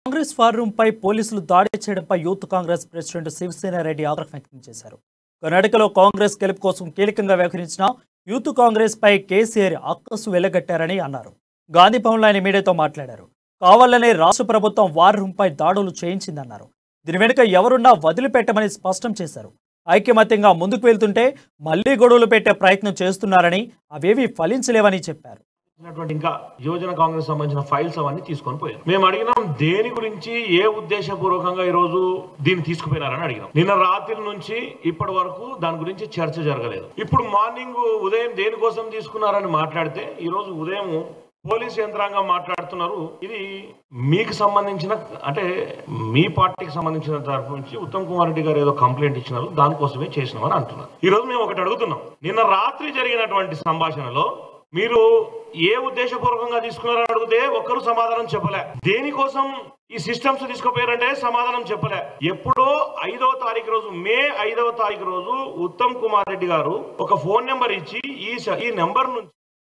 Congress far room పై పోలీసులు దాడి చేయడంపై యూత్ కాంగ్రెస్ ప్రెసిడెంట్ శివసేన రెడ్డి ఆగ్రహం వ్యక్తం చేశారు. కర్ణాటకలో కాంగ్రెస్ గెలుపు కోసం కీలకంగా వ్యవహరించిన యూత్ కాంగ్రెస్ పై కేసీఆర్ అక్కసు వెళ్లగట్టారని అన్నారు. గాంధీ భవన్లో ఆయన మీడియాతో మాట్లాడారు. కావాలనే రాష్ట్ర ప్రభుత్వం వార్ రూమ్ పై దాడులు చేయించిందన్నారు. దీని వెనుక ఎవరున్నా వదిలిపెట్టమని స్పష్టం చేశారు. ఐక్యమత్యంగా ముందుకు వెళ్తుంటే మళ్లీ గొడవలు పెట్టే ప్రయత్నం చేస్తున్నారని, అవేవి ఫలించలేవని చెప్పారు. ఇంకా యువజన కాంగ్రెస్ సంబంధించిన ఫైల్స్ అవన్నీ తీసుకొని పోయారు. మేము అడిగినాం దేని గురించి ఏ ఉద్దేశపూర్వకంగా ఈ రోజు దీన్ని తీసుకుపోయినారని అడిగినాం. నిన్న రాత్రి నుంచి ఇప్పటి వరకు దాని గురించి చర్చ జరగలేదు. ఇప్పుడు మార్నింగ్ ఉదయం దేనికోసం తీసుకున్నారని మాట్లాడితే ఈ రోజు ఉదయం పోలీస్ యంత్రాంగం మాట్లాడుతున్నారు. ఇది మీకు సంబంధించిన అంటే మీ పార్టీకి సంబంధించిన తరఫు నుంచి ఉత్తమ్ కుమార్ రెడ్డి గారు ఏదో కంప్లైంట్ ఇచ్చినారు, దానికోసమే చేసినామని అంటున్నారు. ఈ రోజు మేము ఒకటి అడుగుతున్నాం. నిన్న రాత్రి జరిగినటువంటి సంభాషణలో మీరు ఏ ఉద్దేశపూర్వకంగా తీసుకున్నారని అడిగితే ఒక్కరు సమాధానం చెప్పలే. దేనికోసం ఈ సిస్టమ్స్ తీసుకుపోయారంటే సమాధానం చెప్పలే. ఎప్పుడో 5వ తారీఖు రోజు, మే 5వ తారీఖు రోజు ఉత్తమ్ కుమార్ రెడ్డి గారు ఒక ఫోన్ నెంబర్ ఇచ్చి ఈ నెంబర్ నుంచి